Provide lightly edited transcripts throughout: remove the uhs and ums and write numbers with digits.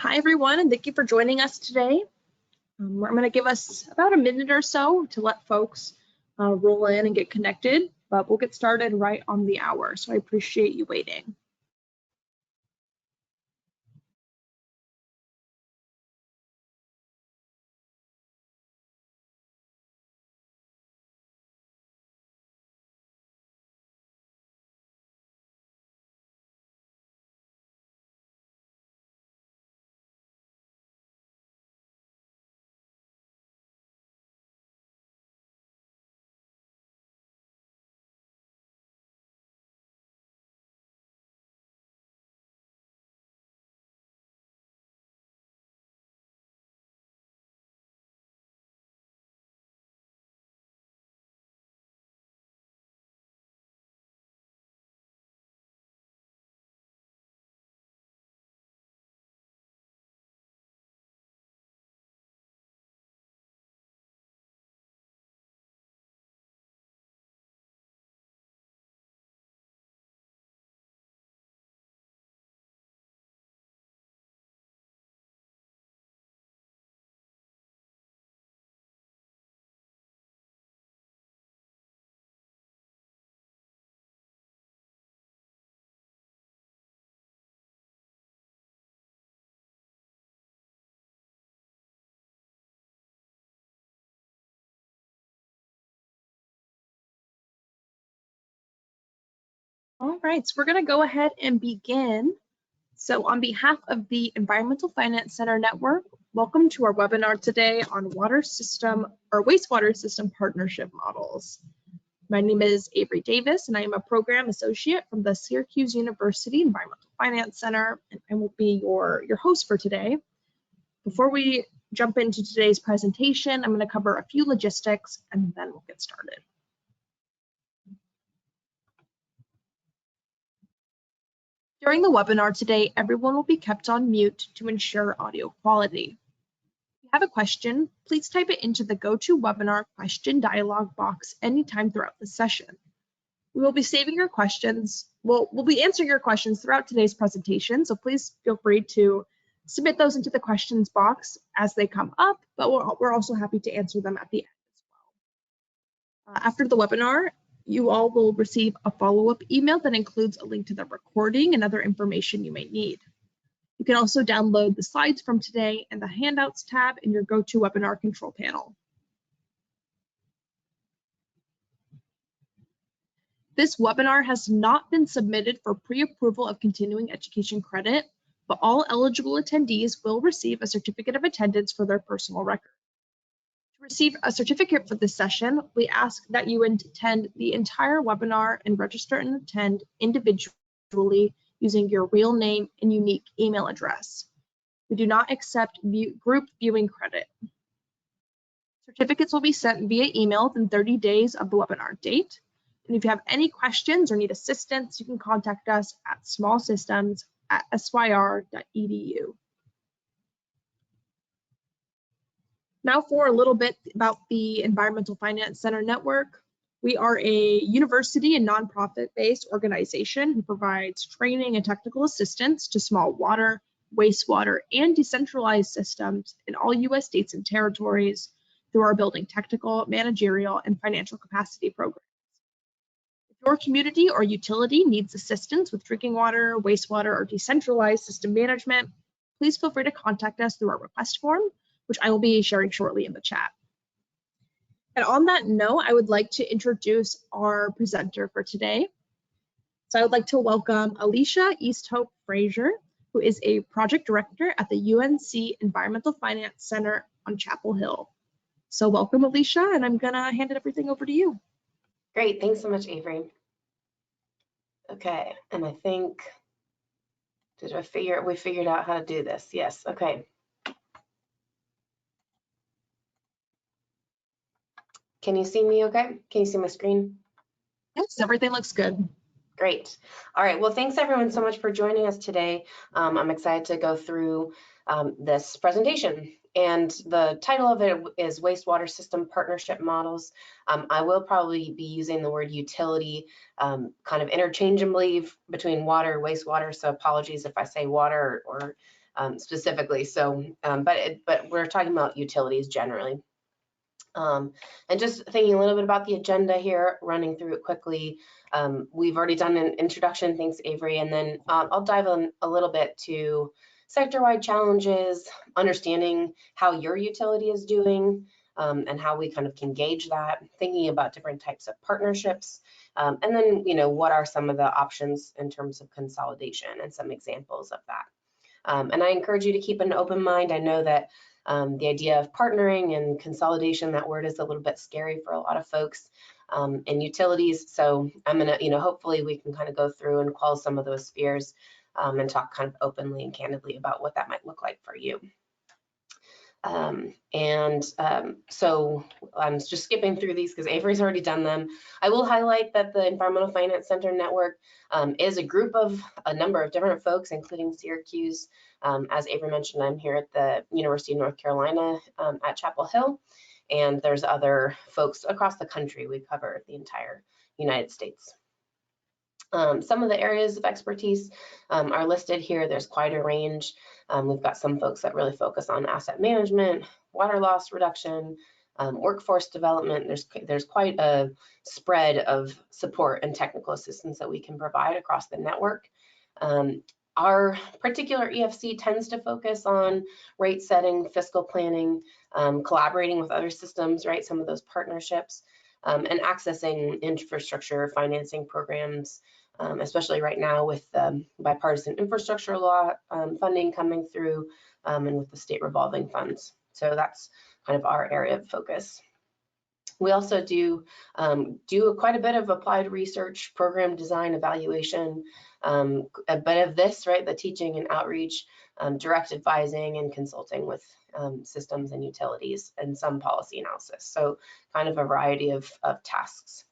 Hi, everyone, and thank you for joining us today. I'm going to give us about a minute or so to let folks roll in and get connected, but we'll get started right on the hour, so I appreciate you waiting. All right, so we're going to go ahead and begin. So on behalf of the Environmental Finance Center Network, welcome to our webinar today on water system or wastewater system partnership models. My name is Avery Davis, and I am a program associate from the Syracuse University Environmental Finance Center, and I will be your host for today. Before we jump into today's presentation, I'm going to cover a few logistics, and then we'll get started. During the webinar today, everyone will be kept on mute to ensure audio quality. If you have a question, please type it into the GoToWebinar question dialog box anytime throughout the session. We will be saving your questions. We'll be answering your questions throughout today's presentation, so please feel free to submit those into the questions box as they come up, but we're also happy to answer them at the end as well. After the webinar, you all will receive a follow-up email that includes a link to the recording and other information you may need. You can also download the slides from today in the Handouts tab in your GoToWebinar control panel. This webinar has not been submitted for pre-approval of continuing education credit, but all eligible attendees will receive a certificate of attendance for their personal record. To receive a certificate for this session, we ask that you attend the entire webinar and register and attend individually using your real name and unique email address. We do not accept group viewing credit. Certificates will be sent via email within 30 days of the webinar date. And if you have any questions or need assistance, you can contact us at smallsystems@syr.edu. Now for a little bit about the Environmental Finance Center Network. We are a university and nonprofit-based organization who provides training and technical assistance to small water, wastewater, and decentralized systems in all U.S. states and territories through our building technical, managerial, and financial capacity programs. If your community or utility needs assistance with drinking water, wastewater, or decentralized system management, please feel free to contact us through our request form, which I will be sharing shortly in the chat. And on that note, I would like to introduce our presenter for today. So I would like to welcome Alicea Easthope-Frazer, who is a project director at the UNC Environmental Finance Center on Chapel Hill. So welcome, Alicea, and I'm gonna hand everything over to you. Great, thanks so much, Avery. Okay, and I think, we figured out how to do this? Yes, okay. Can you see me okay? Can you see my screen? Yes, everything looks good. Great. All right, well, thanks everyone so much for joining us today. I'm excited to go through this presentation. And the title of it is Wastewater System Partnership Models. I will probably be using the word utility kind of interchangeably between water and wastewater, so apologies if I say water or specifically. So, but we're talking about utilities generally. And just thinking a little bit about the agenda here, running through it quickly. We've already done an introduction, thanks Avery, and then I'll dive in a little bit to sector-wide challenges, understanding how your utility is doing, and how we kind of can gauge that, thinking about different types of partnerships, and then, you know, what are some of the options in terms of consolidation and some examples of that. And I encourage you to keep an open mind. I know that the idea of partnering and consolidation, that word is a little bit scary for a lot of folks in utilities. So I'm gonna, you know, hopefully we can kind of go through and quell some of those fears and talk kind of openly and candidly about what that might look like for you. So I'm just skipping through these because Avery's already done them. I will highlight that the Environmental Finance Center Network is a group of a number of different folks, including Syracuse. As Avery mentioned, I'm here at the University of North Carolina at Chapel Hill, and there's other folks across the country. We cover the entire United States. Some of the areas of expertise are listed here. There's quite a range. We've got some folks that really focus on asset management, water loss reduction, workforce development. There's quite a spread of support and technical assistance that we can provide across the network. Our particular EFC tends to focus on rate setting, fiscal planning, collaborating with other systems, right? Some of those partnerships, and accessing infrastructure financing programs, especially right now with bipartisan infrastructure law funding coming through, and with the state revolving funds. So that's kind of our area of focus. We also do quite a bit of applied research, program design, evaluation, a bit of this, right, the teaching and outreach, direct advising and consulting with systems and utilities, and some policy analysis. So kind of a variety of tasks.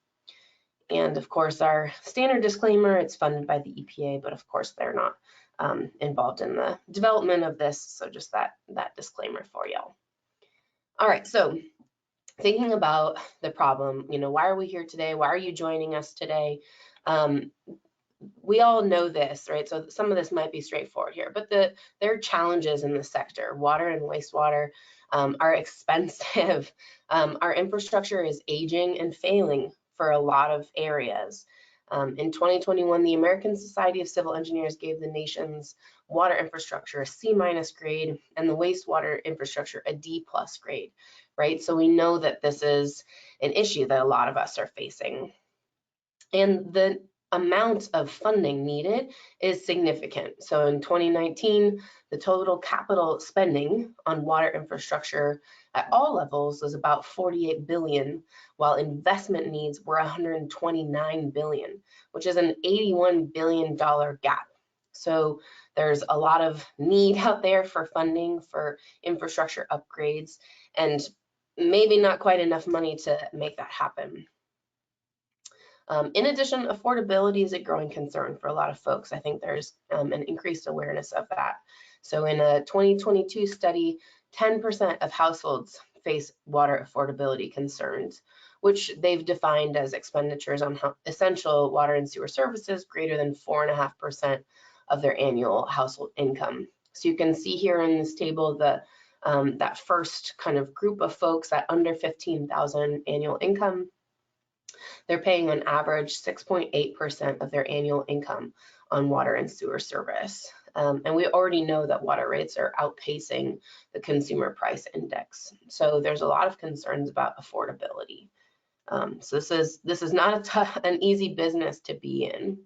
And of course, our standard disclaimer, it's funded by the EPA, but of course they're not involved in the development of this. So just that disclaimer for y'all. All right, so thinking about the problem, you know, why are we here today? Why are you joining us today? We all know this, right? So some of this might be straightforward here, but there are challenges in the sector. Water and wastewater are expensive. Our infrastructure is aging and failing for a lot of areas. In 2021, the American Society of Civil Engineers gave the nation's water infrastructure a C- grade and the wastewater infrastructure a D+ grade, right? So we know that this is an issue that a lot of us are facing. And the amount of funding needed is significant. So in 2019, the total capital spending on water infrastructure at all levels was about $48 billion, while investment needs were $129 billion, which is an $81 billion gap. So there's a lot of need out there for funding for infrastructure upgrades, and maybe not quite enough money to make that happen. In addition, affordability is a growing concern for a lot of folks. I think there's an increased awareness of that. So in a 2022 study, 10% of households face water affordability concerns, which they've defined as expenditures on essential water and sewer services greater than 4.5% of their annual household income. So you can see here in this table that first kind of group of folks at under 15,000 annual income. They're paying on average 6.8% of their annual income on water and sewer service. And we already know that water rates are outpacing the consumer price index. So there's a lot of concerns about affordability. So this is not an easy business to be in.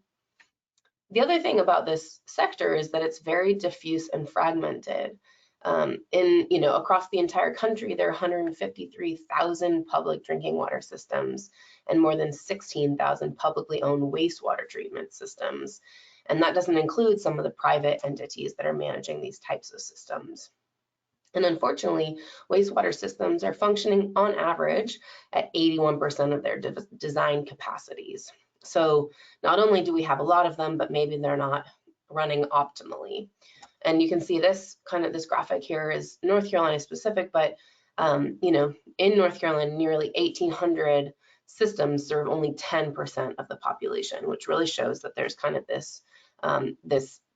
The other thing about this sector is that it's very diffuse and fragmented. Across the entire country, there are 153,000 public drinking water systems and more than 16,000 publicly owned wastewater treatment systems. And that doesn't include some of the private entities that are managing these types of systems. And unfortunately, wastewater systems are functioning on average at 81% of their design capacities. So not only do we have a lot of them, but maybe they're not running optimally. And you can see this graphic here is North Carolina specific, but in North Carolina, nearly 1,800 systems serve only 10% of the population, which really shows that there's kind of this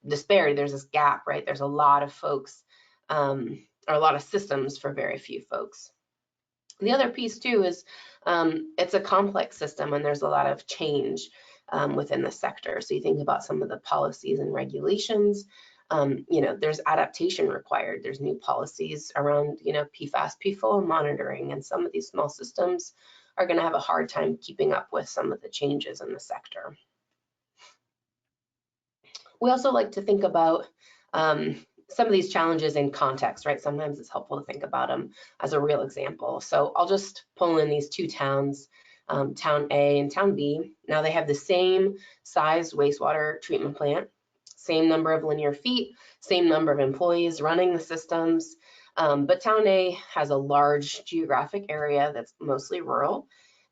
disparity, there's this gap, right? There's a lot of folks, or a lot of systems for very few folks. The other piece too is it's a complex system and there's a lot of change within the sector. So you think about some of the policies and regulations, there's adaptation required. There's new policies around, PFAS, PFOA monitoring, and some of these small systems are going to have a hard time keeping up with some of the changes in the sector. We also like to think about some of these challenges in context, right? Sometimes it's helpful to think about them as a real example. So I'll just pull in these two towns, Town A and Town B. Now they have the same size wastewater treatment plant, same number of linear feet, same number of employees running the systems, but Town A has a large geographic area that's mostly rural,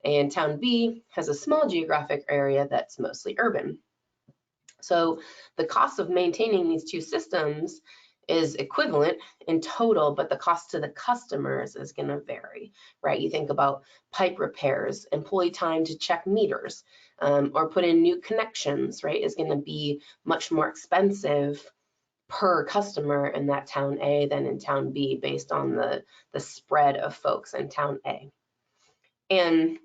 and Town B has a small geographic area that's mostly urban. So the cost of maintaining these two systems is equivalent in total, but the cost to the customers is going to vary, right? You think about pipe repairs, employee time to check meters, or put in new connections, right, is going to be much more expensive per customer in that Town A than in Town B based on the spread of folks in Town A. And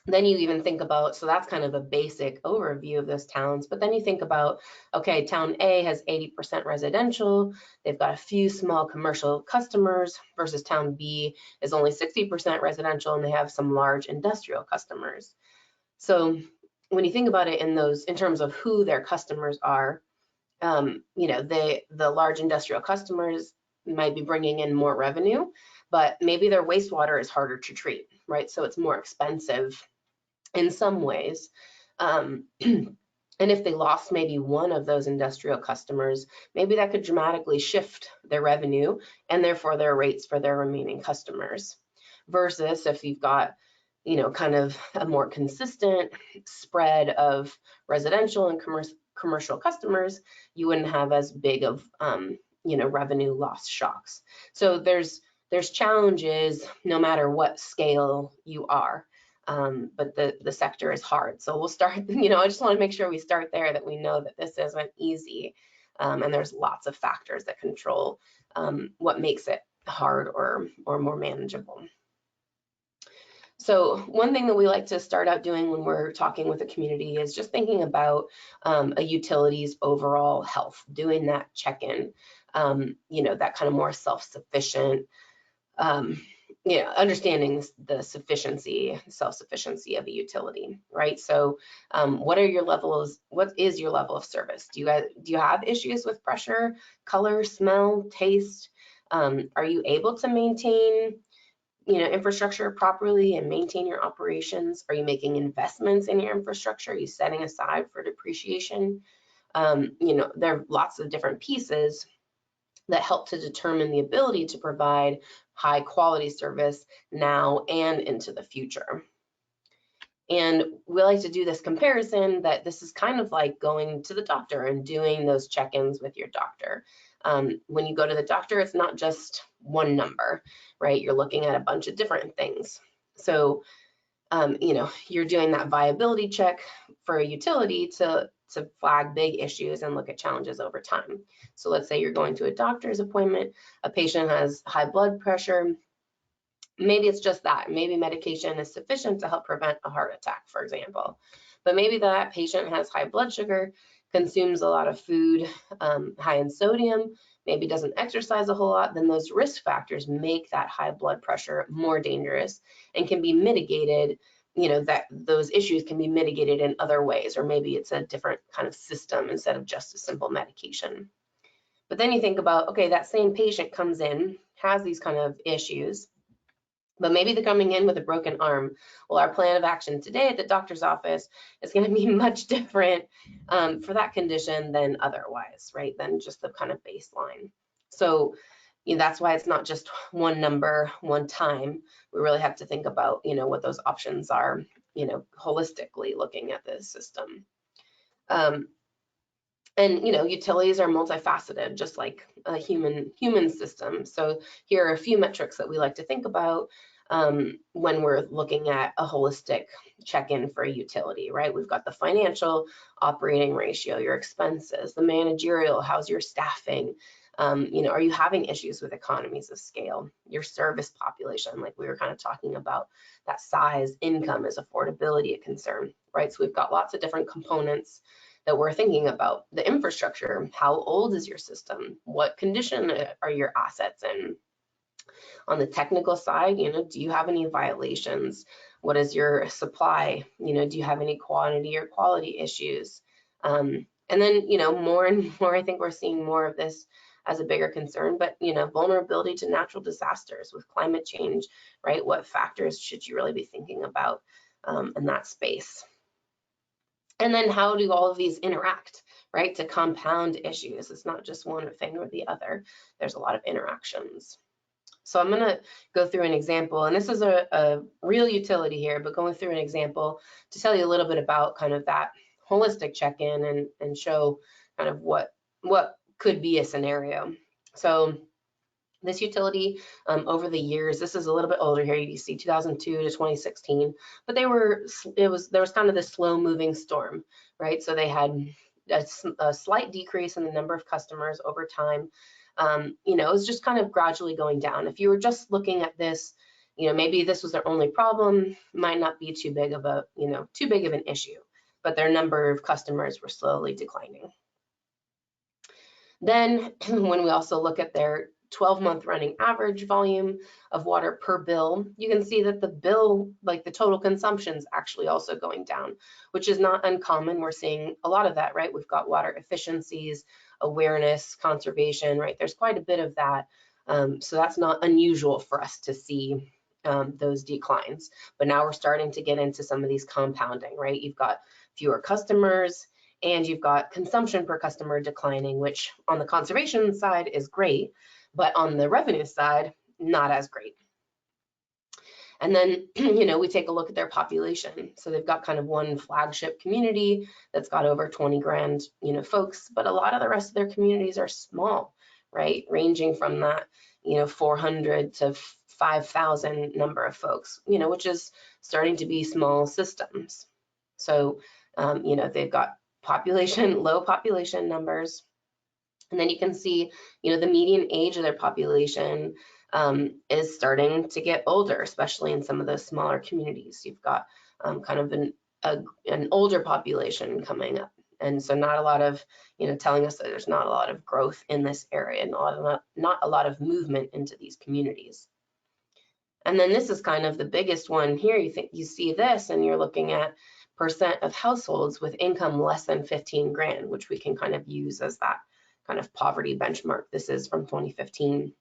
then you even think about, so that's kind of a basic overview of those towns, but then you think about, okay, Town A has 80% residential, they've got a few small commercial customers, versus Town B is only 60% residential and they have some large industrial customers. So when you think about it in terms of who their customers are, the large industrial customers might be bringing in more revenue, but maybe their wastewater is harder to treat, right? So it's more expensive in some ways. And if they lost maybe one of those industrial customers, maybe that could dramatically shift their revenue and therefore their rates for their remaining customers. Versus if you've got, kind of a more consistent spread of residential and commercial customers, you wouldn't have as big of, revenue loss shocks. So there's challenges no matter what scale you are. But the sector is hard. So we'll start, I just want to make sure we start there, that we know that this isn't easy. And there's lots of factors that control what makes it hard or more manageable. So one thing that we like to start out doing when we're talking with the community is just thinking about a utility's overall health, doing that check-in, that kind of more self-sufficient, understanding the self-sufficiency of a utility, right? So what is your level of service? Do you have issues with pressure, color, smell, taste? Are you able to maintain infrastructure properly and maintain your operations? Are you making investments in your infrastructure? Are you setting aside for depreciation? There are lots of different pieces that help to determine the ability to provide high quality service now and into the future. And we like to do this comparison that this is kind of like going to the doctor and doing those check-ins with your doctor. When you go to the doctor, it's not just one number, right? You're looking at a bunch of different things. So, you're doing that viability check for a utility to flag big issues and look at challenges over time. So let's say you're going to a doctor's appointment, a patient has high blood pressure, maybe it's just that, maybe medication is sufficient to help prevent a heart attack, for example. But maybe that patient has high blood sugar, consumes a lot of food high in sodium, maybe doesn't exercise a whole lot, then those risk factors make that high blood pressure more dangerous and can be mitigated, that those issues can be mitigated in other ways, or maybe it's a different kind of system instead of just a simple medication. But then you think about, okay, that same patient comes in, has these kind of issues, but maybe they're coming in with a broken arm. Well, our plan of action today at the doctor's office is going to be much different for that condition than otherwise, right? Than just the kind of baseline. So that's why it's not just one number, one time. We really have to think about, what those options are, holistically looking at the system. And utilities are multifaceted, just like a human system. So here are a few metrics that we like to think about. when we're looking at a holistic check-in for a utility, right? We've got the financial operating ratio, your expenses, the managerial, how's your staffing, are you having issues with economies of scale, your service population, like we were kind of talking about, that size, income, is affordability a concern, right? So we've got lots of different components that we're thinking about. The infrastructure, how old is your system? What condition are your assets in? On the technical side, do you have any violations? What is your supply? Do you have any quantity or quality issues? And then, more and more, I think we're seeing more of this as a bigger concern, but, vulnerability to natural disasters with climate change, right? What factors should you really be thinking about in that space? And then how do all of these interact, right, to compound issues? It's not just one thing or the other. There's a lot of interactions. So I'm going to go through an example, and this is a real utility here, but going through an example to tell you a little bit about kind of that holistic check-in and show kind of what could be a scenario. So this utility, over the years, this is a little bit older here, you see 2002 to 2016, but there was kind of this slow moving storm, right? So they had a slight decrease in the number of customers over time. It was just kind of gradually going down. If you were just looking at this, maybe this was their only problem, might not be too big of an issue, but their number of customers were slowly declining. Then when we also look at their 12-month running average volume of water per bill, you can see that the bill, like the total consumption, is actually also going down, which is not uncommon. We're seeing a lot of that, right? We've got water efficiencies, awareness, conservation, right? There's quite a bit of that. So that's not unusual for us to see those declines. But now we're starting to get into some of these compounding, right? You've got fewer customers and you've got consumption per customer declining, which on the conservation side is great, but on the revenue side, not as great. And then, we take a look at their population. So they've got kind of one flagship community that's got over 20 grand, folks, but a lot of the rest of their communities are small, right? Ranging from that, 400 to 5,000 number of folks, which is starting to be small systems. So, they've got low population numbers. And then you can see, the median age of their population is starting to get older, especially in some of those smaller communities. You've got kind of an older population coming up. And so not a lot of, telling us that there's not a lot of growth in this area and not a lot of movement into these communities. And then this is kind of the biggest one here. You see this and you're looking at percent of households with income less than 15 grand, which we can kind of use as that kind of poverty benchmark. This is from 2015.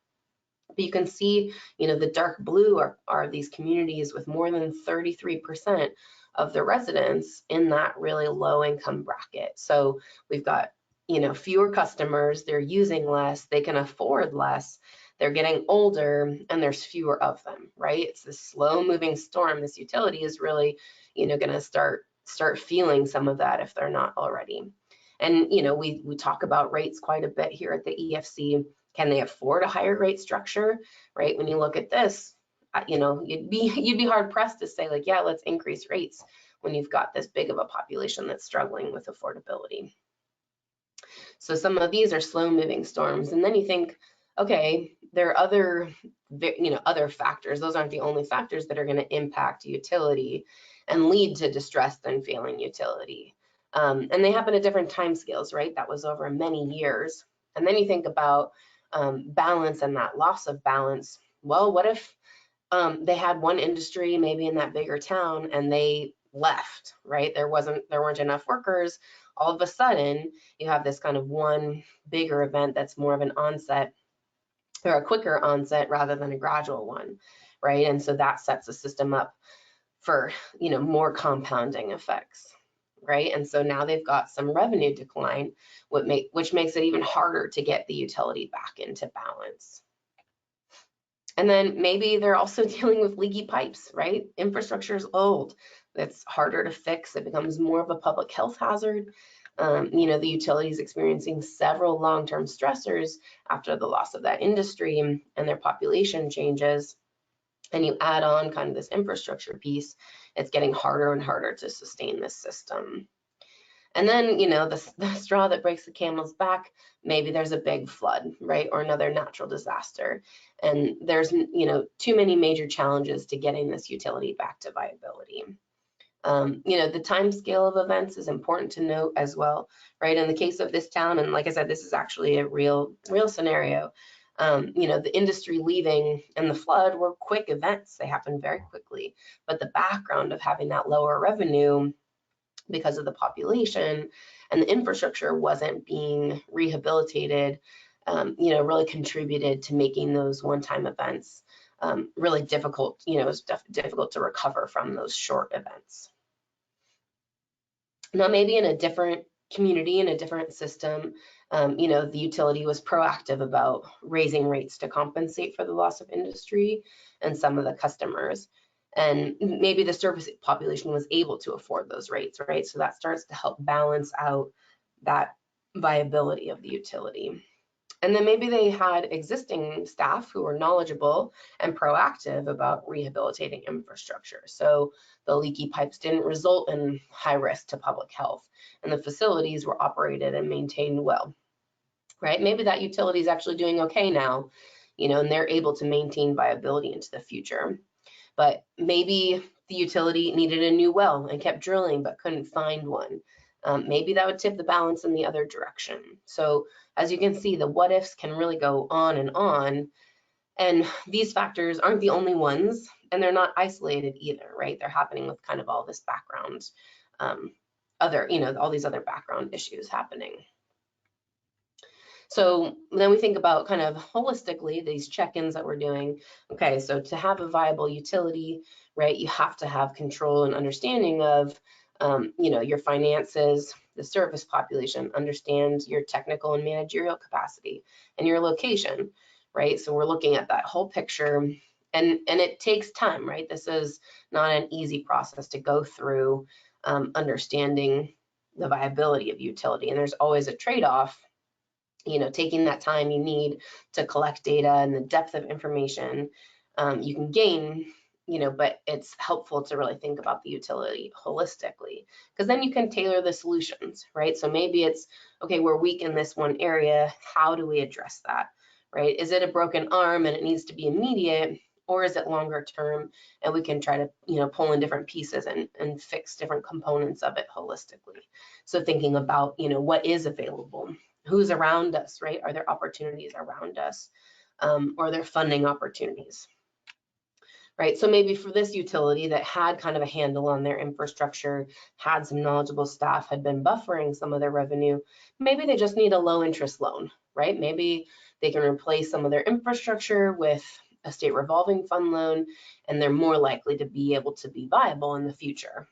But you can see, the dark blue are these communities with more than 33% of the residents in that really low income bracket. So we've got, fewer customers, they're using less, they can afford less, they're getting older, and there's fewer of them, right? It's this slow moving storm. This utility is really, going to start feeling some of that if they're not already. And, we talk about rates quite a bit here at the EFC. Can they afford a higher rate structure, right? When you look at this, you'd be hard pressed to say like, yeah, let's increase rates when you've got this big of a population that's struggling with affordability. So some of these are slow moving storms. And then you think, okay, there are other factors. Those aren't the only factors that are going to impact utility and lead to distressed and failing utility. And they happen at different time scales, right? That was over many years. And then you think about balance and that loss of balance. Well, what if they had one industry maybe in that bigger town and they left, right? There weren't enough workers. All of a sudden, you have this kind of one bigger event that's more of an onset or a quicker onset rather than a gradual one, right? And so that sets the system up for, more compounding effects, right? And so now they've got some revenue decline, which makes it even harder to get the utility back into balance. And then maybe they're also dealing with leaky pipes, right? Infrastructure is old. It's harder to fix. It becomes more of a public health hazard. The utility is experiencing several long-term stressors after the loss of that industry and their population changes. and you add on kind of this infrastructure piece, it's getting harder and harder to sustain this system. And then, you know, the straw that breaks the camel's back, maybe there's a big flood, right, or another natural disaster. And there's, you know, too many major challenges to getting this utility back to viability. You know, the time scale of events is important to note as well, right? In the case of this town, and like I said, this is actually a real scenario. You know, the industry leaving and the flood were quick events. They happened very quickly, but the background of having that lower revenue because of the population and the infrastructure wasn't being rehabilitated, you know, really contributed to making those one-time events really difficult. You know, it was difficult to recover from those short events. Now, maybe in a different community, in a different system, you know, the utility was proactive about raising rates to compensate for the loss of industry and some of the customers. And maybe the service population was able to afford those rates, right? So that starts to help balance out that viability of the utility. And then maybe they had existing staff who were knowledgeable and proactive about rehabilitating infrastructure. So the leaky pipes didn't result in high risk to public health, and the facilities were operated and maintained well, right? Maybe that utility is actually doing okay now, you know, and they're able to maintain viability into the future. But maybe the utility needed a new well and kept drilling but couldn't find one. Maybe that would tip the balance in the other direction. So as you can see, the what ifs can really go on, and these factors aren't the only ones, and they're not isolated either, right? They're happening with kind of all this background, you know, all these other background issues happening. So then we think about kind of holistically these check-ins that we're doing. Okay, so to have a viable utility, right, you have to have control and understanding of, you know, your finances, the service population, understand your technical and managerial capacity and your location, right? So we're looking at that whole picture, and it takes time, right? This is not an easy process to go through, understanding the viability of utility, and there's always a trade-off, you know, taking that time you need to collect data and the depth of information you can gain, you know, but it's helpful to really think about the utility holistically, because then you can tailor the solutions, right? So maybe it's, okay, we're weak in this one area, how do we address that, right? Is it a broken arm and it needs to be immediate, or is it longer term and we can try to, you know, pull in different pieces and fix different components of it holistically? So thinking about, you know, what is available, who's around us, right? Are there opportunities around us, or are there funding opportunities, right? So maybe for this utility that had kind of a handle on their infrastructure, had some knowledgeable staff, had been buffering some of their revenue, maybe they just need a low interest loan, right? Maybe they can replace some of their infrastructure with a state revolving fund loan, and they're more likely to be able to be viable in the future,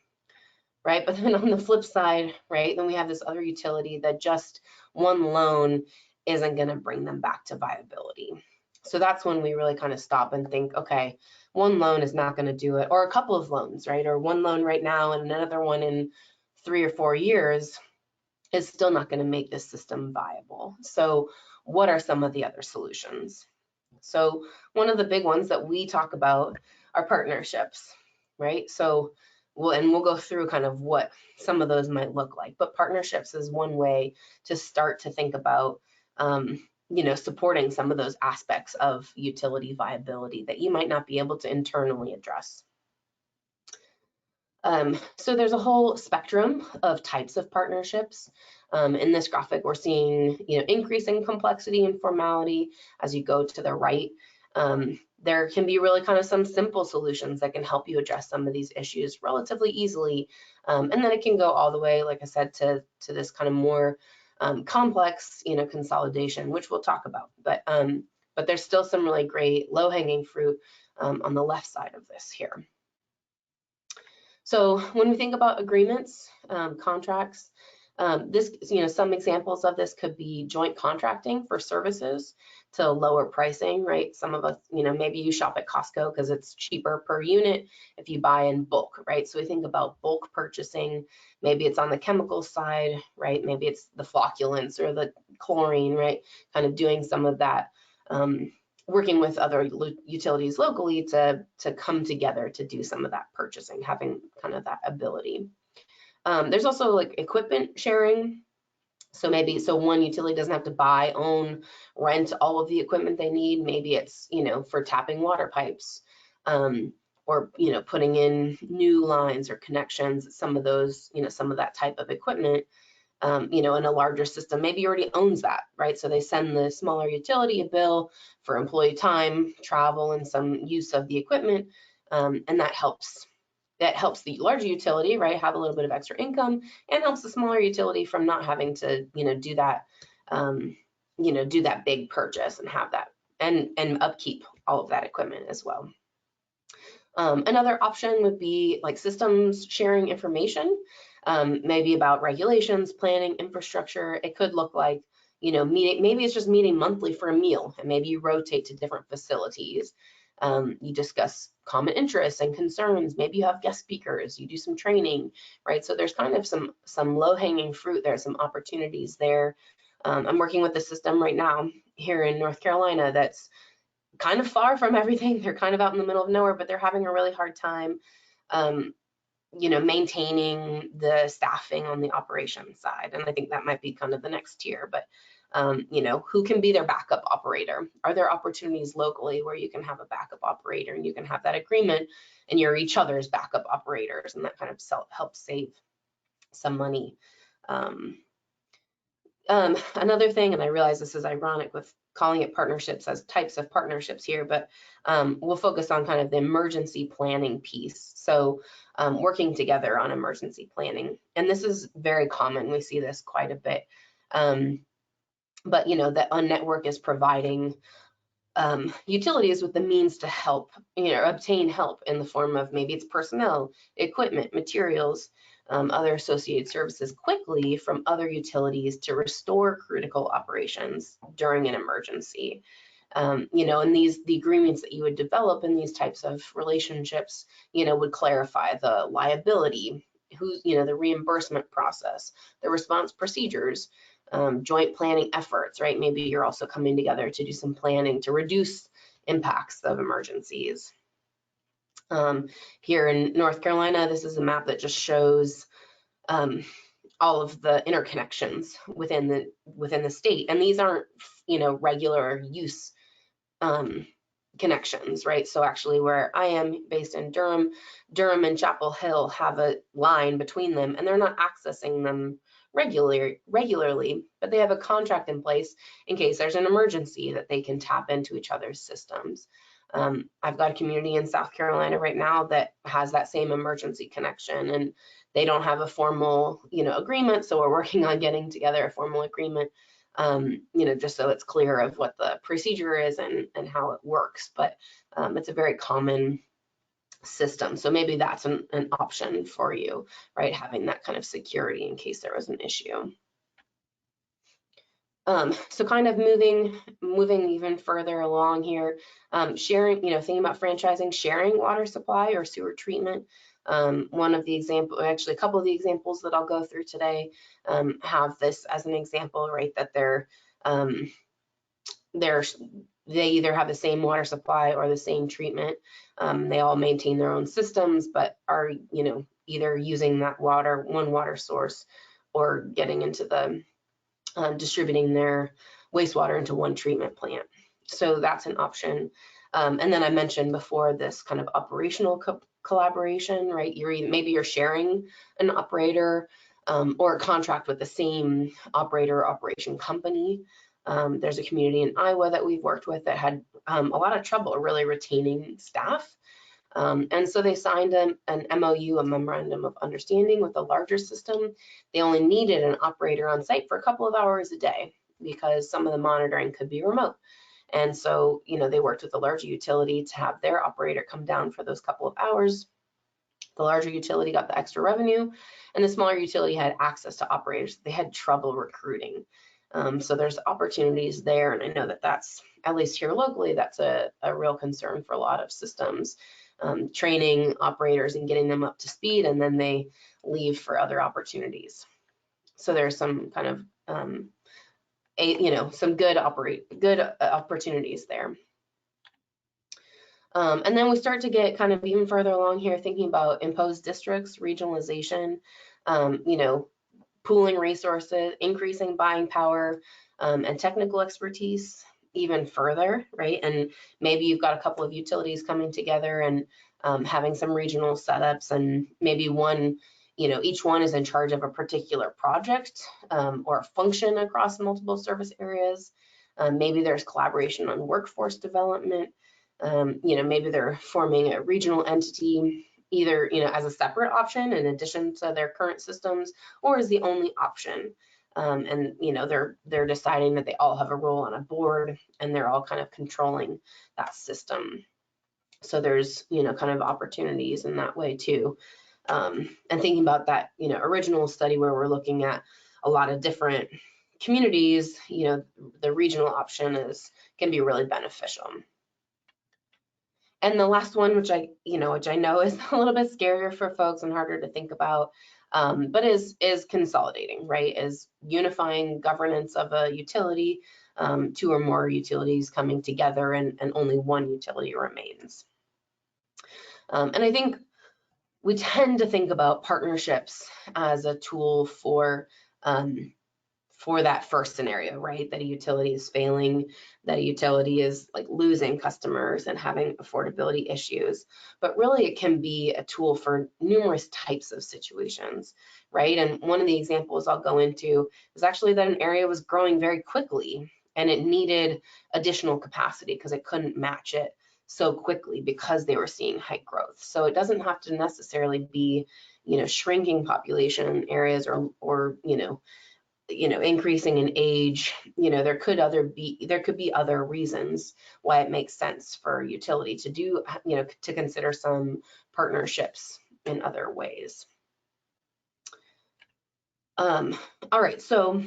right? But then on the flip side, right, then we have this other utility that just one loan isn't going to bring them back to viability. So that's when we really kind of stop and think, okay, one loan is not going to do it, or a couple of loans, right? Or one loan right now and another one in 3 or 4 years is still not going to make this system viable. So what are some of the other solutions? So one of the big ones that we talk about are partnerships, right? So we'll go through kind of what some of those might look like, but partnerships is one way to start to think about, you know, supporting some of those aspects of utility viability that you might not be able to internally address. So there's a whole spectrum of types of partnerships. In this graphic, we're seeing, you know, increasing complexity and formality as you go to the right. There can be really kind of some simple solutions that can help you address some of these issues relatively easily. And then it can go all the way, like I said, to this kind of more complex, you know, consolidation, which we'll talk about. But there's still some really great low-hanging fruit on the left side of this here. So when we think about agreements, contracts, this, you know, some examples of this could be joint contracting for services to lower pricing, right? Some of us, you know, maybe you shop at Costco because it's cheaper per unit if you buy in bulk, right? So we think about bulk purchasing. Maybe it's on the chemical side, right? Maybe it's the flocculants or the chlorine, right? Kind of doing some of that working with other utilities locally to come together to do some of that purchasing, having kind of that ability. There's also like equipment sharing. So maybe, so one utility doesn't have to buy, own, rent all of the equipment they need. Maybe it's, you know, for tapping water pipes, or, you know, putting in new lines or connections, some of those, you know, some of that type of equipment, you know, in a larger system, maybe already owns that, right? So they send the smaller utility a bill for employee time, travel, and some use of the equipment, and that helps the larger utility, right, have a little bit of extra income, and helps the smaller utility from not having to, you know, do that, do that big purchase and have that and upkeep all of that equipment as well. Another option would be like systems sharing information, maybe about regulations, planning, infrastructure. It could look like, you know, maybe it's just meeting monthly for a meal, and maybe you rotate to different facilities. You discuss common interests and concerns. Maybe you have guest speakers, you do some training, right? So there's kind of some low-hanging fruit there, some opportunities there. I'm working with a system right now here in North Carolina that's kind of far from everything. They're kind of out in the middle of nowhere, but they're having a really hard time, you know, maintaining the staffing on the operations side. And I think that might be kind of the next tier, but you know, who can be their backup operator? Are there opportunities locally where you can have a backup operator and you can have that agreement and you're each other's backup operators, and that kind of helps save some money. Another thing, and I realize this is ironic with calling it partnerships as types of partnerships here, but we'll focus on kind of the emergency planning piece. So working together on emergency planning. And this is very common. We see this quite a bit. But you know, that a network is providing utilities with the means to help, you know, obtain help in the form of maybe it's personnel, equipment, materials, other associated services quickly from other utilities to restore critical operations during an emergency. You know, and the agreements that you would develop in these types of relationships, you know, would clarify the liability, you know, the reimbursement process, the response procedures, joint planning efforts, right? Maybe you're also coming together to do some planning to reduce impacts of emergencies. Here in North Carolina, this is a map that just shows all of the interconnections within the state, and these aren't, you know, regular use connections, right? So actually, where I am based in Durham and Chapel Hill have a line between them, and they're not accessing them regularly, but they have a contract in place in case there's an emergency that they can tap into each other's systems. I've got a community in South Carolina right now that has that same emergency connection, and they don't have a formal, you know, agreement. So we're working on getting together a formal agreement, you know, just so it's clear of what the procedure is and how it works. But it's a very common system. So maybe that's an option for you, right? Having that kind of security in case there was an issue. So kind of moving even further along here, sharing, you know, thinking about franchising, sharing water supply or sewer treatment. One of the examples, actually a couple of the examples that I'll go through today have this as an example, right? That they either have the same water supply or the same treatment. They all maintain their own systems, but are, you know, either using that one water source or getting into the distributing their wastewater into one treatment plant. So that's an option. And then I mentioned before this kind of operational collaboration, right? Maybe you're sharing an operator or a contract with the same operator or operation company. There's a community in Iowa that we've worked with that had a lot of trouble really retaining staff. And so they signed an MOU, a memorandum of understanding, with a larger system. They only needed an operator on site for a couple of hours a day because some of the monitoring could be remote. And so, you know, they worked with the larger utility to have their operator come down for those couple of hours. The larger utility got the extra revenue, and the smaller utility had access to operators. They had trouble recruiting. So there's opportunities there, and I know that that's, at least here locally, that's a real concern for a lot of systems. Training operators and getting them up to speed, and then they leave for other opportunities. So there's some kind of, you know, some good opportunities there. And then we start to get kind of even further along here, thinking about imposed districts, regionalization, you know, pooling resources, increasing buying power, and technical expertise even further, right? And maybe you've got a couple of utilities coming together and having some regional setups, and maybe one, you know, each one is in charge of a particular project or a function across multiple service areas. Maybe there's collaboration on workforce development. You know, maybe they're forming a regional entity, either, you know, as a separate option in addition to their current systems, or as the only option. And you know, they're deciding that they all have a role on a board and they're all kind of controlling that system. So there's, you know, kind of opportunities in that way too. And thinking about that, you know, original study where we're looking at a lot of different communities, you know, the regional option can be really beneficial. And the last one, which I know is a little bit scarier for folks and harder to think about, but is consolidating, right? Is unifying governance of a utility, two or more utilities coming together, and only one utility remains. And I think we tend to think about partnerships as a tool for that first scenario, right? That a utility is failing, that a utility is like losing customers and having affordability issues. But really it can be a tool for numerous types of situations, right? And one of the examples I'll go into is actually that an area was growing very quickly and it needed additional capacity because it couldn't match it so quickly because they were seeing high growth. So it doesn't have to necessarily be, you know, shrinking population areas or increasing in age. You know, there could be other reasons why it makes sense for utility to do, you know, to consider some partnerships in other ways. All right, so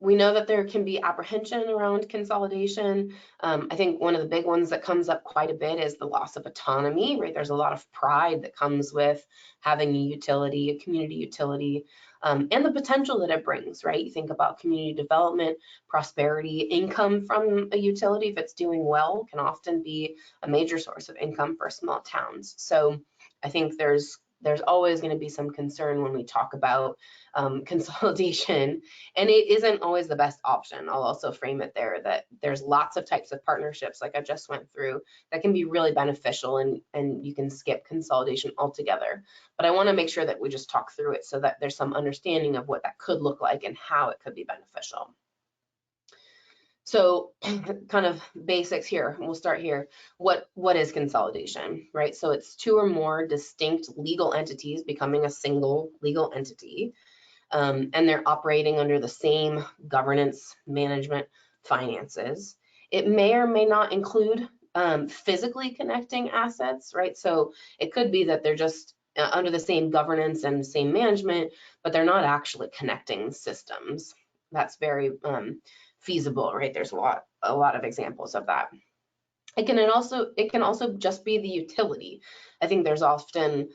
we know that there can be apprehension around consolidation. I think one of the big ones that comes up quite a bit is the loss of autonomy, right? There's a lot of pride that comes with having a utility, a community utility, and the potential that it brings, right? You think about community development, prosperity, income from a utility, if it's doing well, can often be a major source of income for small towns. So I think there's always going to be some concern when we talk about consolidation, and it isn't always the best option. I'll also frame it there that there's lots of types of partnerships, like I just went through, that can be really beneficial, and you can skip consolidation altogether. But I want to make sure that we just talk through it so that there's some understanding of what that could look like and how it could be beneficial. So kind of basics here, we'll start here. What is consolidation, right? So it's two or more distinct legal entities becoming a single legal entity, and they're operating under the same governance, management, finances. It may or may not include physically connecting assets, right? So it could be that they're just under the same governance and same management, but they're not actually connecting systems. That's very feasible, right? There's a lot of examples of that. It can also just be the utility. I think there's often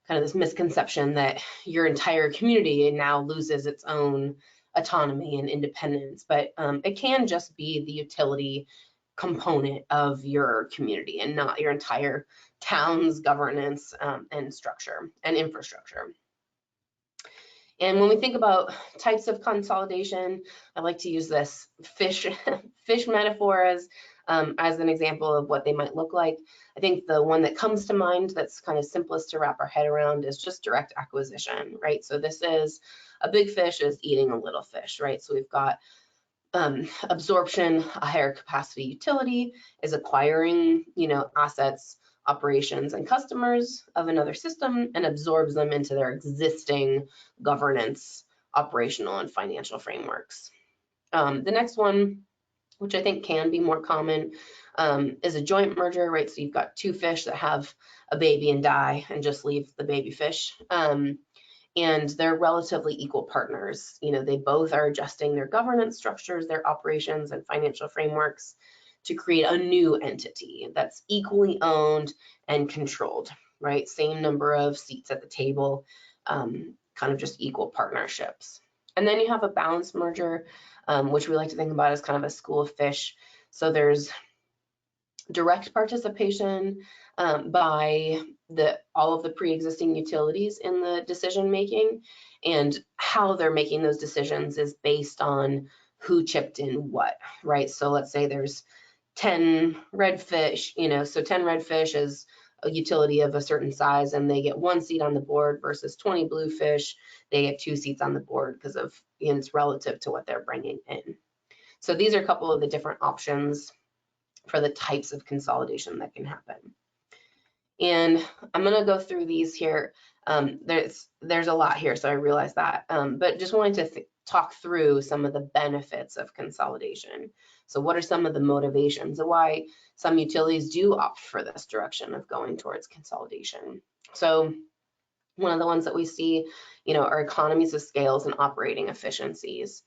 kind of this misconception that your entire community now loses its own autonomy and independence, but it can just be the utility component of your community and not your entire town's governance and structure and infrastructure. And when we think about types of consolidation, I like to use this fish metaphor as an example of what they might look like. I think the one that comes to mind that's kind of simplest to wrap our head around is just direct acquisition, right? So this is a big fish is eating a little fish, right? So we've got absorption, a higher capacity utility is acquiring, you know, assets, operations, and customers of another system and absorbs them into their existing governance, operational, and financial frameworks. The next one, which I think can be more common, is a joint merger, right? So you've got two fish that have a baby and die and just leave the baby fish. And they're relatively equal partners. You know, they both are adjusting their governance structures, their operations and financial frameworks to create a new entity that's equally owned and controlled, right? Same number of seats at the table, kind of just equal partnerships. And then you have a balanced merger, which we like to think about as kind of a school of fish. So there's direct participation by all of the pre-existing utilities in the decision making, and how they're making those decisions is based on who chipped in what, right? So let's say there's 10 redfish, so 10 redfish is a utility of a certain size, and they get 1 seat on the board versus 20 bluefish, they get 2 seats on the board because of, it's relative to what they're bringing in. So these are a couple of the different options for the types of consolidation that can happen. And I'm going to go through these here. There's a lot here, so I realize that, but just wanted to talk through some of the benefits of consolidation. So what are some of the motivations of why some utilities do opt for this direction of going towards consolidation? So one of the ones that we see, are economies of scales and operating efficiencies.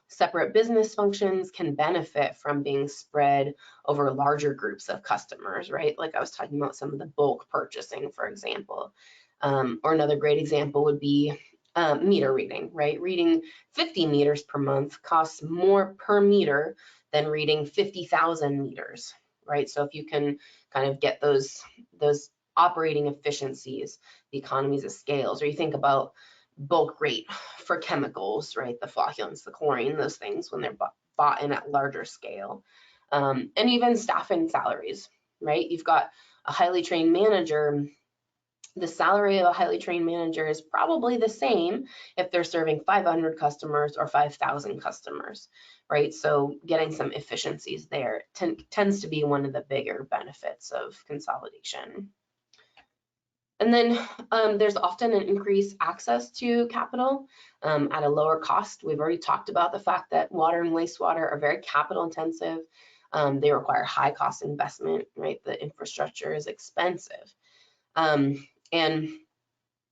Separate business functions can benefit from being spread over larger groups of customers, right? Like I was talking about some of the bulk purchasing, for example. Or another great example would be meter reading, right? Reading 50 meters per month costs more per meter than reading 50,000 meters, right? So if you can kind of get those operating efficiencies, the economies of scales, or you think about bulk rate for chemicals, right? The flocculants, the chlorine, those things when they're bought in at larger scale. And even staffing salaries, right? You've got a highly trained manager. The salary of a highly trained manager is probably the same if they're serving 500 customers or 5,000 customers, right? So getting some efficiencies there tends to be one of the bigger benefits of consolidation. And then there's often an increased access to capital at a lower cost. We've already talked about the fact that water and wastewater are very capital intensive. They require high cost investment, right? The infrastructure is expensive. And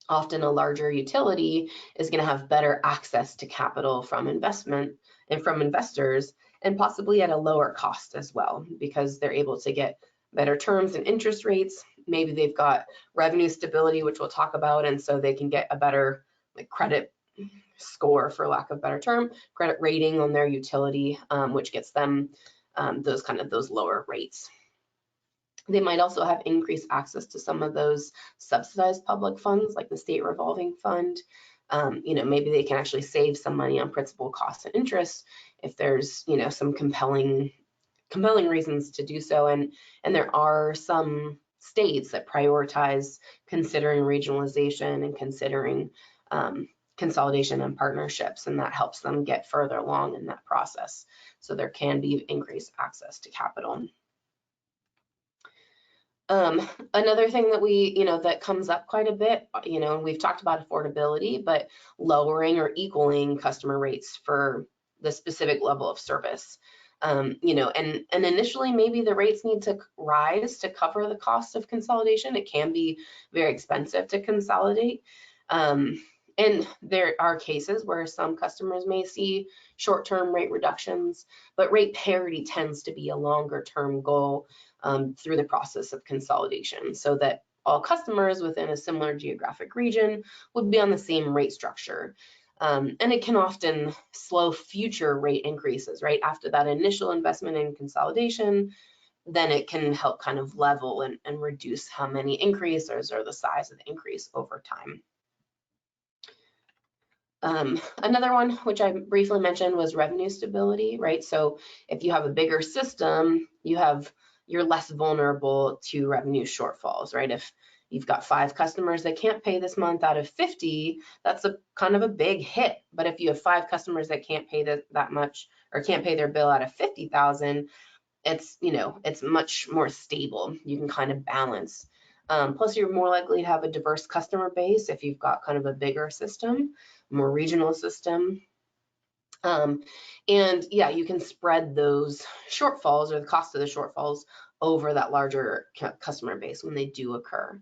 often a larger utility is going to have better access to capital from investment and from investors, and possibly at a lower cost as well, because they're able to get better terms and interest rates. Maybe they've got revenue stability, which we'll talk about, and so they can get a better credit score, for lack of a better term, credit rating on their utility, which gets them those lower rates. They might also have increased access to some of those subsidized public funds, like the state revolving fund. Maybe they can actually save some money on principal costs and interest if there's, some compelling reasons to do so. And there are some states that prioritize considering regionalization and considering consolidation and partnerships, and that helps them get further along in that process. So there can be increased access to capital. Another thing that that comes up quite a bit, and we've talked about affordability, but lowering or equaling customer rates for the specific level of service. And initially maybe the rates need to rise to cover the cost of consolidation. It can be very expensive to consolidate. And there are cases where some customers may see short-term rate reductions, but rate parity tends to be a longer-term goal through the process of consolidation, so that all customers within a similar geographic region would be on the same rate structure. And it can often slow future rate increases, right? After that initial investment in consolidation, then it can help kind of level and reduce how many increases or the size of the increase over time. Another one, which I briefly mentioned, was revenue stability, right? So if you have a bigger system, you're less vulnerable to revenue shortfalls, right? If you've got 5 customers that can't pay this month out of 50, that's a kind of a big hit. But if you have 5 customers that can't pay that much, or can't pay their bill out of 50,000, it's much more stable. You can kind of balance. Plus, you're more likely to have a diverse customer base if you've got kind of a bigger system, more regional system. And yeah, you can spread those shortfalls or the cost of the shortfalls over that larger customer base when they do occur.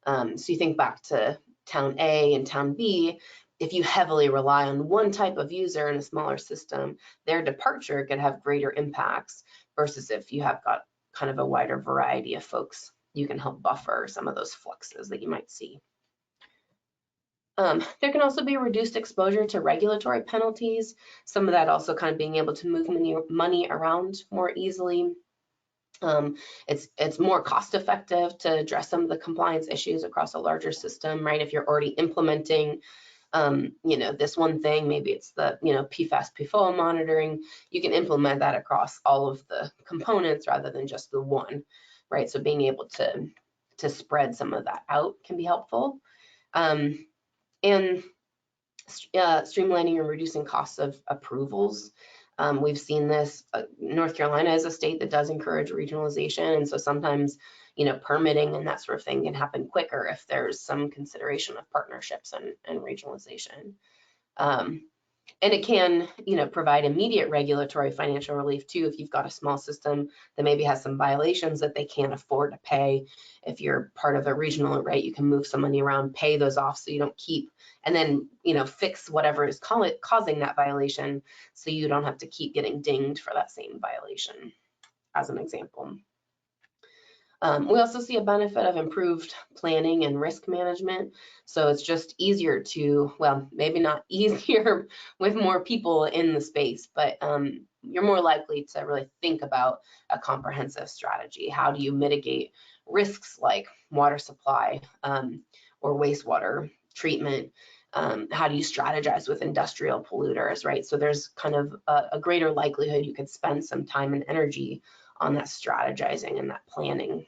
So you think back to town A and town B, if you heavily rely on one type of user in a smaller system, their departure could have greater impacts versus if you have got kind of a wider variety of folks, you can help buffer some of those fluxes that you might see. There can also be reduced exposure to regulatory penalties. Some of that also kind of being able to move money around more easily. It's more cost effective to address some of the compliance issues across a larger system, right? If you're already implementing this one thing, maybe it's the, PFAS, PFOA monitoring, you can implement that across all of the components rather than just the one, right? So being able to spread some of that out can be helpful. And streamlining and reducing costs of approvals. We've seen this. North Carolina is a state that does encourage regionalization, and so sometimes, permitting and that sort of thing can happen quicker if there's some consideration of partnerships and regionalization. And it can, provide immediate regulatory financial relief too if you've got a small system that maybe has some violations that they can't afford to pay. If you're part of a regional, right, you can move some money around, pay those off so you don't keep, and then, fix whatever is causing that violation so you don't have to keep getting dinged for that same violation, as an example. We also see a benefit of improved planning and risk management. So it's just easier to, well, maybe not easier with more people in the space, but you're more likely to really think about a comprehensive strategy. How do you mitigate risks like water supply or wastewater treatment? How do you strategize with industrial polluters, right? So there's kind of a greater likelihood you could spend some time and energy on that strategizing and that planning.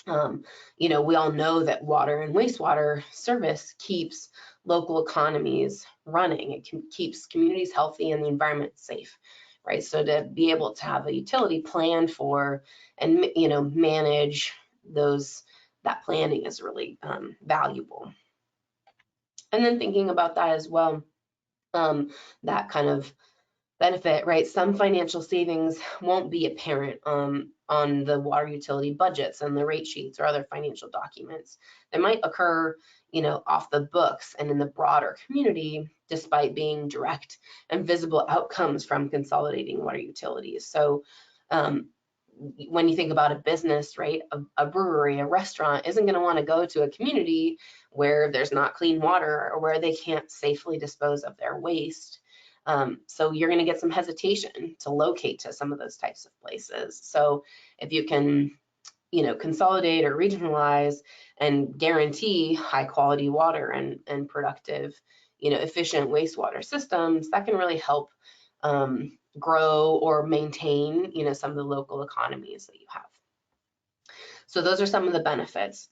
We all know that water and wastewater service keeps local economies running. It keeps communities healthy and the environment safe, right? So to be able to have a utility plan for and manage that planning is really valuable. And then thinking about that as well, that kind of benefit, right? Some financial savings won't be apparent on the water utility budgets and the rate sheets or other financial documents. They might occur, off the books and in the broader community, despite being direct and visible outcomes from consolidating water utilities. So when you think about a business, right, a brewery, a restaurant isn't going to want to go to a community where there's not clean water or where they can't safely dispose of their waste. So you're going to get some hesitation to locate to some of those types of places. So if you can, consolidate or regionalize and guarantee high quality water and productive, efficient wastewater systems, that can really help grow or maintain, some of the local economies that you have. So those are some of the benefits.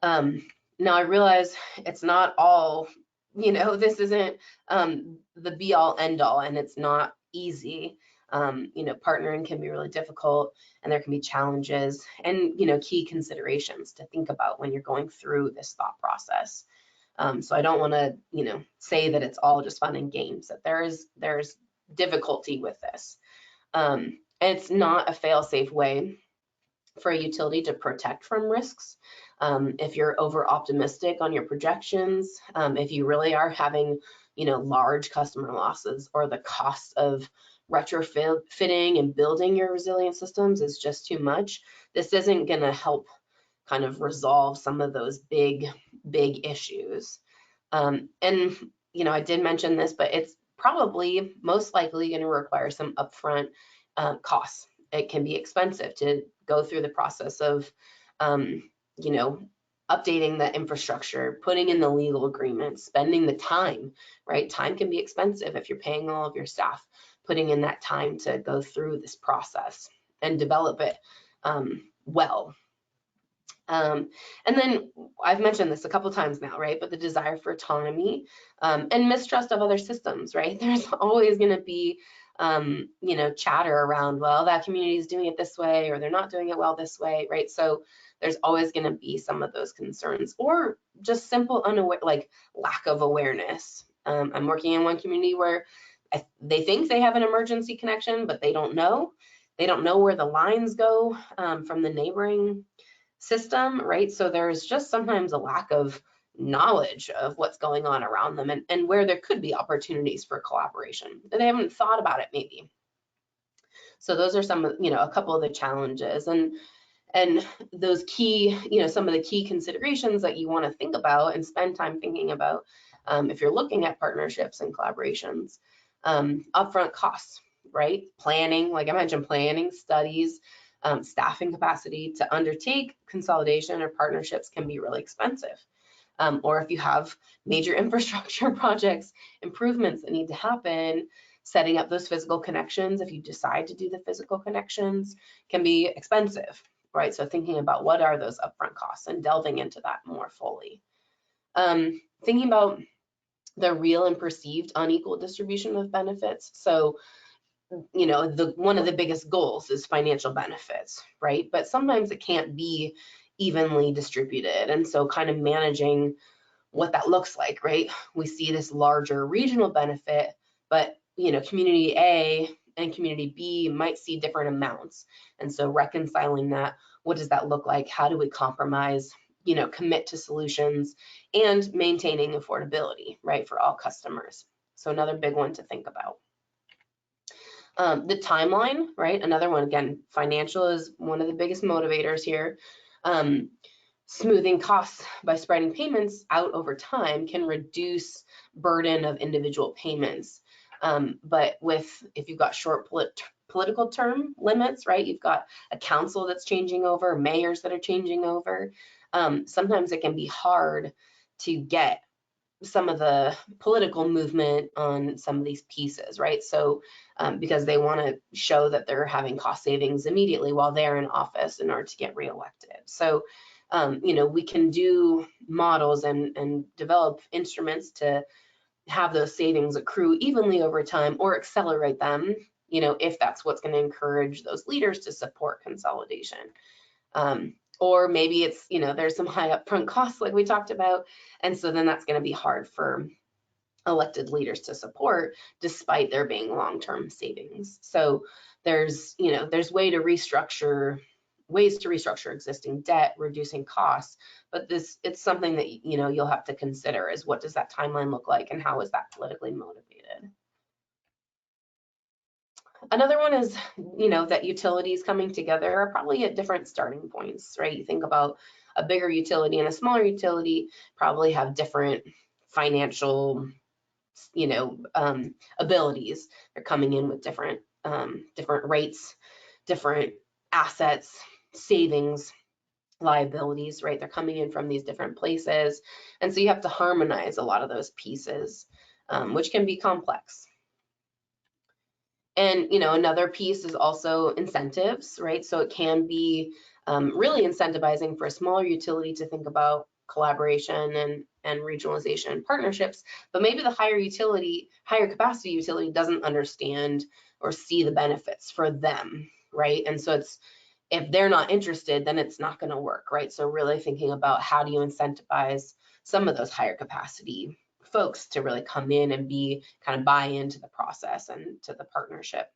Now I realize it's not all, this isn't the be all end all, and it's not easy. Partnering can be really difficult, and there can be challenges and, key considerations to think about when you're going through this thought process. So I don't want to, say that it's all just fun and games, that there's difficulty with this. And it's not a fail-safe way for a utility to protect from risks. If you're over optimistic on your projections, if you really are having, large customer losses, or the cost of retrofitting and building your resilient systems is just too much, this isn't going to help kind of resolve some of those big issues. And, I did mention this, but it's probably most likely going to require some upfront costs. It can be expensive to go through the process of, updating the infrastructure, putting in the legal agreements, spending the time, right? Time can be expensive if you're paying all of your staff, putting in that time to go through this process and develop it well. And then I've mentioned this a couple times now, right? But the desire for autonomy and mistrust of other systems, right? There's always going to be, chatter around, well, that community is doing it this way, or they're not doing it well this way, right? So there's always going to be some of those concerns, or just simple lack of awareness. I'm working in one community where they think they have an emergency connection, but they don't know. They don't know where the lines go from the neighboring system, right? So there's just sometimes a lack of knowledge of what's going on around them, and where there could be opportunities for collaboration. They haven't thought about it maybe. So those are some of, a couple of the challenges, and those key, some of the key considerations that you want to think about and spend time thinking about if you're looking at partnerships and collaborations. Upfront costs, right? Planning, like I mentioned, planning, studies, staffing capacity to undertake consolidation or partnerships can be really expensive. Or if you have major infrastructure projects, improvements that need to happen, setting up those physical connections, if you decide to do the physical connections, can be expensive, right? So thinking about what are those upfront costs and delving into that more fully. Thinking about the real and perceived unequal distribution of benefits. So, you know, one of the biggest goals is financial benefits, right? But sometimes it can't be evenly distributed. And so kind of managing what that looks like, right? We see this larger regional benefit, but, you know, community A and community B might see different amounts. And so reconciling that, what does that look like? How do we compromise, you know, commit to solutions and maintaining affordability, right, for all customers? So another big one to think about. The timeline, right? Another one, again, financial is one of the biggest motivators here. Smoothing costs by spreading payments out over time can reduce burden of individual payments. But if you've got short political term limits, right? You've got a council that's changing over, mayors that are changing over. Sometimes it can be hard to get some of the political movement on some of these pieces, right? So because they want to show that they're having cost savings immediately while they're in office in order to get reelected. So you know, we can do models and develop instruments to have those savings accrue evenly over time or accelerate them, you know, if that's what's going to encourage those leaders to support consolidation. Or maybe it's, you know, there's some high upfront costs like we talked about, and so then that's going to be hard for elected leaders to support despite there being long-term savings. So there's, you know, there's ways to restructure existing debt, reducing costs, but it's something that, you know, you'll have to consider is what does that timeline look like and how is that politically motivated? Another one is, you know, that utilities coming together are probably at different starting points, right? You think about a bigger utility and a smaller utility probably have different financial, you know, abilities. They're coming in with different rates, different assets, savings, liabilities, right? They're coming in from these different places. And so you have to harmonize a lot of those pieces, which can be complex. And, you know, another piece is also incentives, right? So it can be really incentivizing for a smaller utility to think about collaboration and regionalization and partnerships, but maybe the higher capacity utility doesn't understand or see the benefits for them, right? And so if they're not interested, then it's not going to work, right? So really thinking about how do you incentivize some of those higher capacity folks to really come in and buy into the process and to the partnership.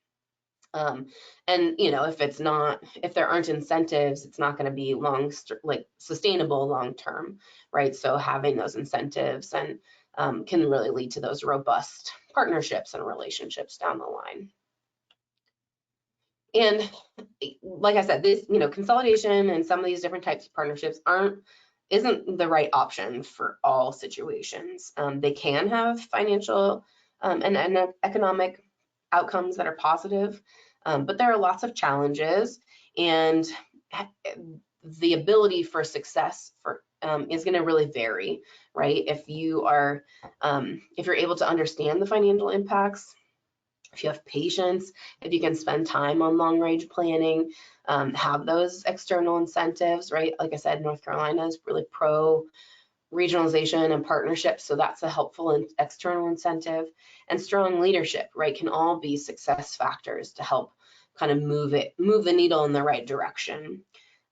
And you know, if there aren't incentives, it's not going to be sustainable long term, right? So having those incentives and can really lead to those robust partnerships and relationships down the line. And like I said, this, you know, consolidation and some of these different types of partnerships isn't the right option for all situations. They can have financial and economic outcomes that are positive, but there are lots of challenges, and the ability for success is going to really vary, right? If you're able to understand the financial impacts, if you have patience, if you can spend time on long range planning, have those external incentives, right? Like I said, North Carolina is really pro regionalization and partnerships, so that's a helpful external incentive. And strong leadership, right, can all be success factors to help kind of move the needle in the right direction.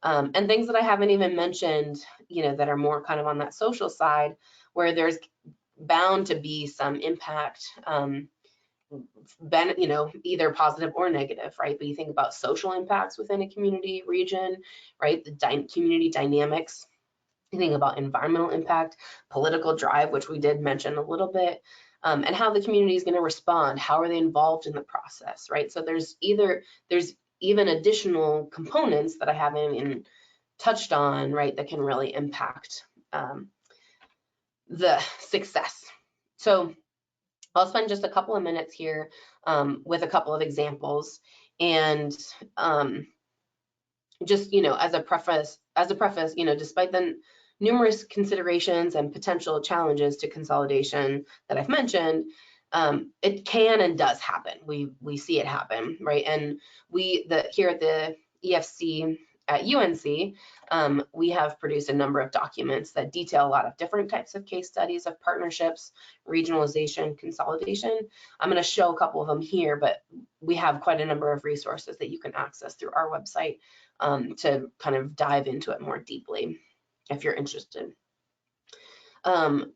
And things that I haven't even mentioned, you know, that are more kind of on that social side, where there's bound to be some impact, you know, either positive or negative, right? But you think about social impacts within a community, region, right? The community dynamics. You think about environmental impact, political drive, which we did mention a little bit, and how the community is going to respond. How are they involved in the process, right? So there's even additional components that I haven't even touched on, right, that can really impact the success. So I'll spend just a couple of minutes here with a couple of examples and just, as a preface, despite the numerous considerations and potential challenges to consolidation that I've mentioned, it can and does happen. We see it happen, right? And here at the EFC at UNC, we have produced a number of documents that detail a lot of different types of case studies of partnerships, regionalization, consolidation. I'm going to show a couple of them here, but we have quite a number of resources that you can access through our website to kind of dive into it more deeply if you're interested.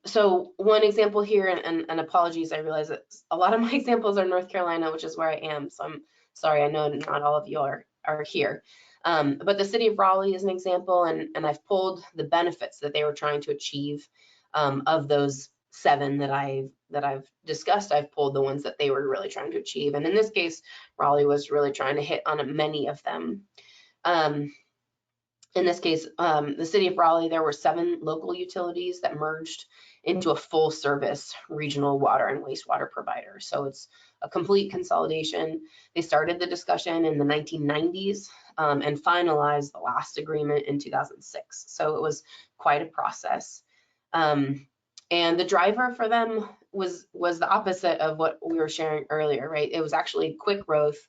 So one example here, and apologies, I realize that a lot of my examples are North Carolina, which is where I am, so I'm sorry, I know not all of you are here. But the city of Raleigh is an example, and I've pulled the benefits that they were trying to achieve of those 7 that I've discussed. I've pulled the ones that they were really trying to achieve, and in this case, Raleigh was really trying to hit on many of them. In this case, the city of Raleigh, there were 7 local utilities that merged into a full service regional water and wastewater provider. So it's a complete consolidation. They started the discussion in the 1990s and finalized the last agreement in 2006. So it was quite a process. And the driver for them was the opposite of what we were sharing earlier, right? It was actually quick growth.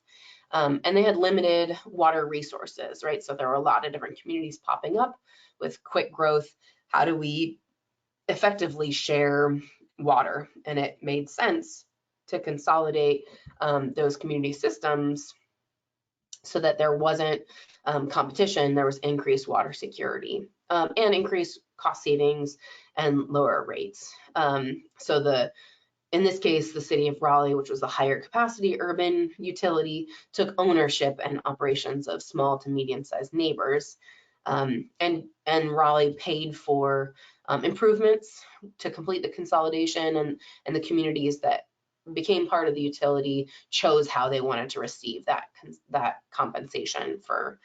And they had limited water resources, right? So there were a lot of different communities popping up with quick growth. How do we effectively share water? And it made sense to consolidate those community systems so that there wasn't competition, there was increased water security and increased cost savings and lower rates. In this case, the city of Raleigh, which was the higher capacity urban utility, took ownership and operations of small to medium-sized neighbors. And Raleigh paid for improvements to complete the consolidation, and the communities that became part of the utility chose how they wanted to receive that compensation for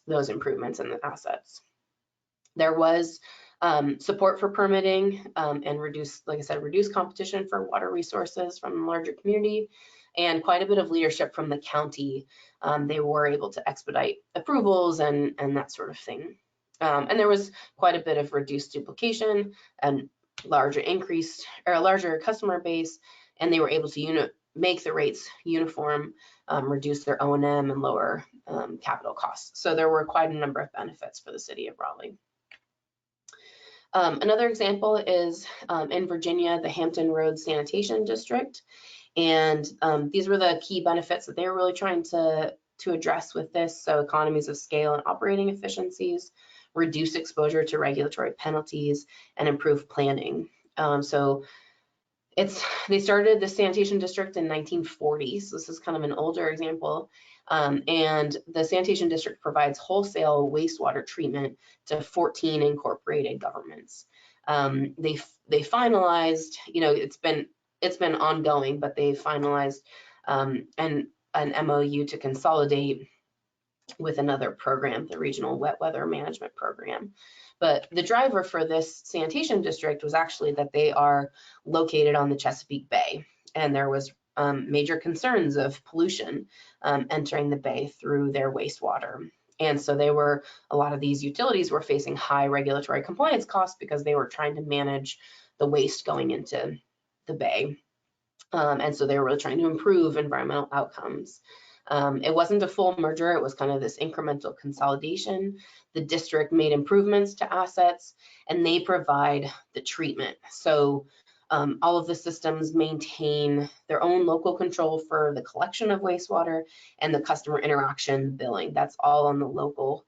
those improvements in the assets. There was support for permitting and reduce competition for water resources from the larger community, and quite a bit of leadership from the county. They were able to expedite approvals and that sort of thing. And there was quite a bit of reduced duplication and larger customer base, and they were able to make the rates uniform, reduce their O&M and lower capital costs. So there were quite a number of benefits for the city of Raleigh. Another example is in Virginia, the Hampton Roads Sanitation District. And these were the key benefits that they were really trying to address with this. So economies of scale and operating efficiencies, reduce exposure to regulatory penalties, and improve planning. So they started the sanitation district in 1940. So this is kind of an older example. And the sanitation district provides wholesale wastewater treatment to 14 incorporated governments. They finalized, it's been ongoing, but they finalized an MOU to consolidate with another program, the Regional Wet Weather Management Program. But the driver for this sanitation district was actually that they are located on the Chesapeake Bay, and there was major concerns of pollution entering the bay through their wastewater. And so a lot of these utilities were facing high regulatory compliance costs because they were trying to manage the waste going into the bay. And so they were really trying to improve environmental outcomes. It wasn't a full merger, it was kind of this incremental consolidation. The district made improvements to assets, and they provide the treatment. So all of the systems maintain their own local control for the collection of wastewater and the customer interaction billing. That's all on the local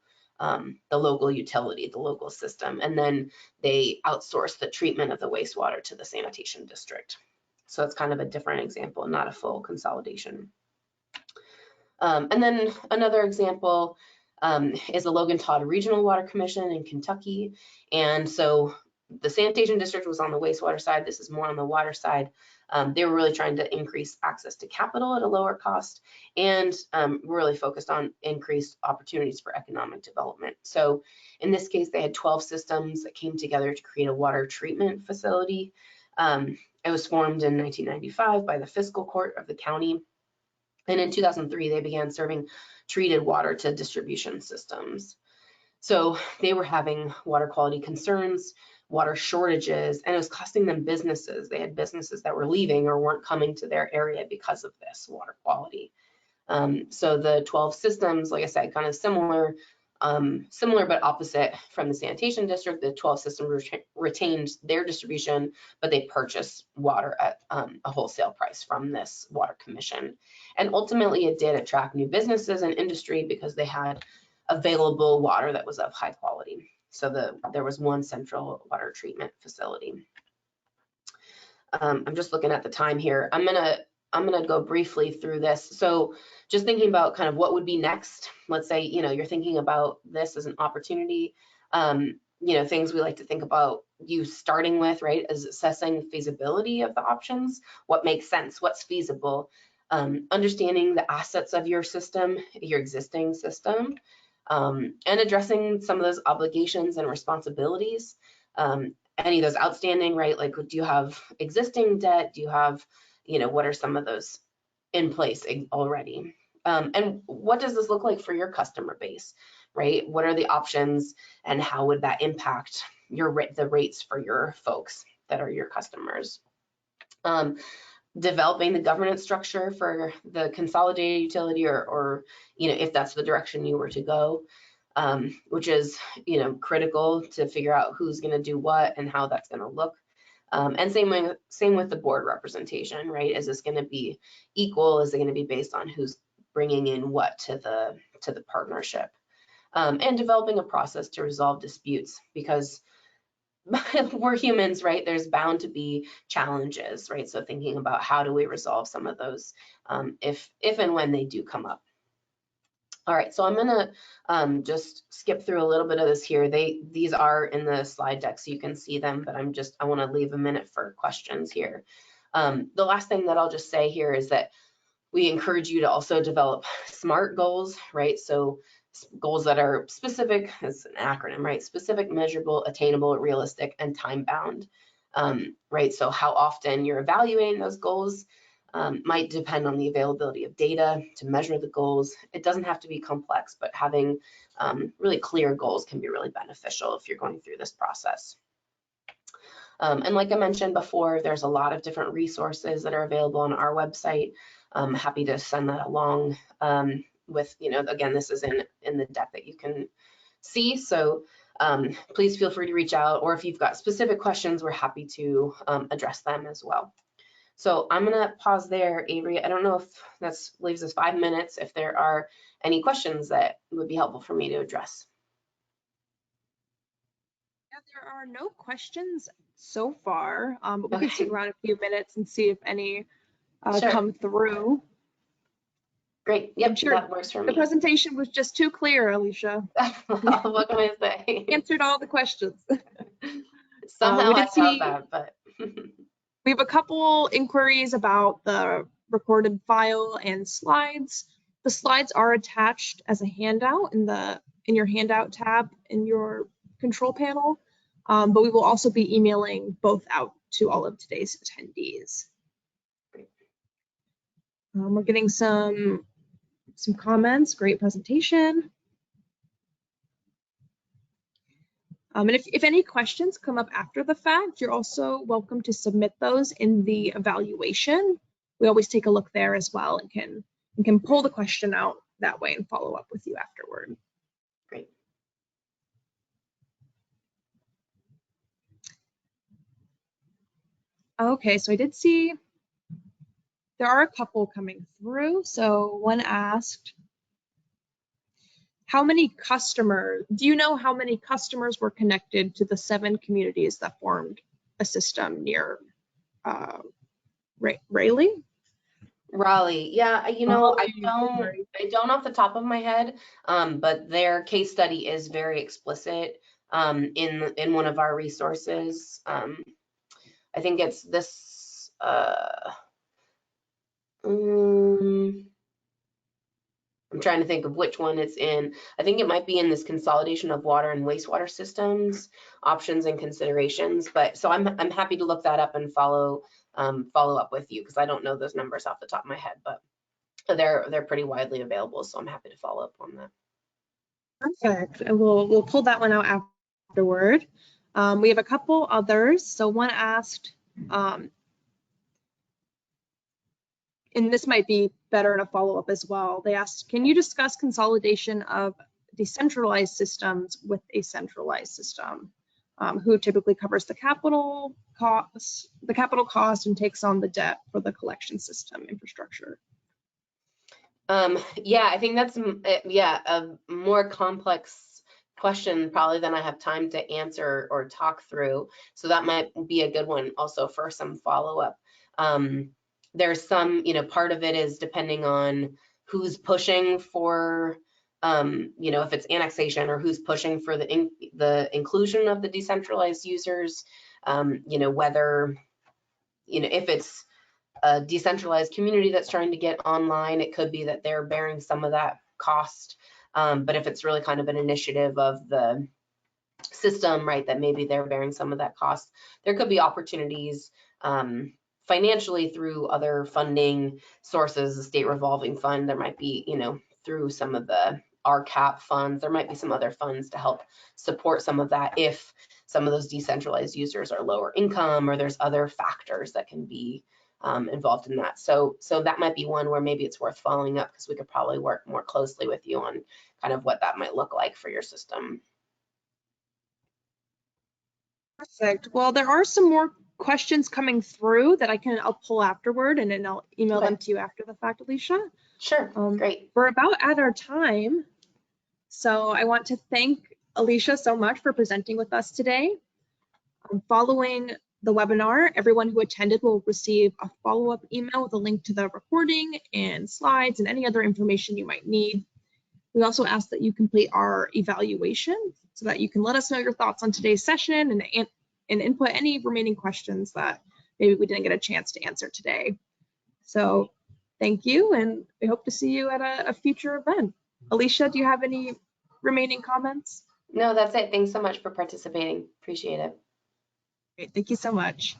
utility, the local system. And then they outsource the treatment of the wastewater to the sanitation district. So it's kind of a different example, not a full consolidation. And then another example is the Logan Todd Regional Water Commission in Kentucky. And so the sanitation district was on the wastewater side. This is more on the water side. They were really trying to increase access to capital at a lower cost and really focused on increased opportunities for economic development. So in this case, they had 12 systems that came together to create a water treatment facility. It was formed in 1995 by the fiscal court of the county. And in 2003, they began serving treated water to distribution systems. So they were having water quality concerns, water shortages, and it was costing them businesses. They had businesses that were leaving or weren't coming to their area because of this water quality. So the 12 systems, like I said, kind of similar but opposite from the sanitation district. The 12 systems retained their distribution, but they purchased water at a wholesale price from this water commission. And ultimately it did attract new businesses and industry because they had available water that was of high quality. So there was one central water treatment facility. I'm just looking at the time here. I'm gonna go briefly through this. So just thinking about kind of what would be next. Let's say, you're thinking about this as an opportunity. Things we like to think about you starting with, right, is assessing feasibility of the options, what makes sense, what's feasible, understanding the assets of your system, your existing system, and addressing some of those obligations and responsibilities. Any of those outstanding, right? Like, do you have existing debt? Do you have, what are some of those in place already? And what does this look like for your customer base, right? What are the options and how would that impact the rates for your folks that are your customers? Developing the governance structure for the consolidated utility or if that's the direction you were to go, which is, critical to figure out who's going to do what and how that's going to look. And same with the board representation, right? Is this going to be equal? Is it going to be based on who's bringing in what to the partnership? And developing a process to resolve disputes, because we're humans, right? There's bound to be challenges, right? So thinking about how do we resolve some of those if and when they do come up. All right, so I'm gonna just skip through a little bit of this here. These are in the slide deck so you can see them, but I want to leave a minute for questions here. The last thing that I'll just say here is that we encourage you to also develop SMART goals, right? So goals that are specific, it's an acronym, right? Specific, measurable, attainable, realistic, and time-bound, right? So how often you're evaluating those goals might depend on the availability of data to measure the goals. It doesn't have to be complex, but having really clear goals can be really beneficial if you're going through this process. And like I mentioned before, there's a lot of different resources that are available on our website. I'm happy to send that along with, again, this is in the deck that you can see. So please feel free to reach out, or if you've got specific questions, we're happy to address them as well. So I'm gonna pause there, Avery. I don't know if that leaves us 5 minutes, if there are any questions that would be helpful for me to address. Yeah, there are no questions so far, but we can stick around a few minutes and see if any Sure. come through. Great. Yep, sure. That works for me. The presentation was just too clear, Alicea. What can I say? Answered all the questions. Somehow I thought that, but we have a couple inquiries about the recorded file and slides. The slides are attached as a handout in your handout tab in your control panel, but we will also be emailing both out to all of today's attendees. We're getting some comments. Great presentation. And if any questions come up after the fact, you're also welcome to submit those in the evaluation. We always take a look there as well and can pull the question out that way and follow up with you afterward. Great. Okay, so I did see there are a couple coming through. So one asked, do you know how many customers were connected to the 7 communities that formed a system near Raleigh? Raleigh, yeah, I don't off the top of my head, but their case study is very explicit in one of our resources. I think it's this. I'm trying to think of which one it's in. I think it might be in this consolidation of water and wastewater systems, options and considerations. But so I'm happy to look that up and follow up with you, because I don't know those numbers off the top of my head, but they're pretty widely available, so I'm happy to follow up on that. Perfect. And we'll pull that one out afterward. We have a couple others. So one asked, and this might be better in a follow-up as well. They asked, can you discuss consolidation of decentralized systems with a centralized system? Who typically covers the capital cost and takes on the debt for the collection system infrastructure? Yeah, I think that's a more complex question probably than I have time to answer or talk through. So that might be a good one also for some follow-up. There's some, part of it is depending on who's pushing for, if it's annexation or who's pushing for the inclusion of the decentralized users, whether, if it's a decentralized community that's trying to get online, it could be that they're bearing some of that cost. But if it's really kind of an initiative of the system, right, that maybe they're bearing some of that cost, there could be opportunities financially through other funding sources, the state revolving fund. There might be, through some of the RCAP funds, there might be some other funds to help support some of that if some of those decentralized users are lower income or there's other factors that can be involved in that. So that might be one where maybe it's worth following up, because we could probably work more closely with you on kind of what that might look like for your system. Perfect. Well, there are some more questions coming through that I'll pull afterward, and then I'll email them to you after the fact, Alicea. Sure, great. We're about at our time. So I want to thank Alicea so much for presenting with us today. Following the webinar, everyone who attended will receive a follow-up email with a link to the recording and slides and any other information you might need. We also ask that you complete our evaluation so that you can let us know your thoughts on today's session and input any remaining questions that maybe we didn't get a chance to answer today. So thank you, and we hope to see you at a future event. Alicea, do you have any remaining comments? No, that's it. Thanks so much for participating. Appreciate it. Great, thank you so much.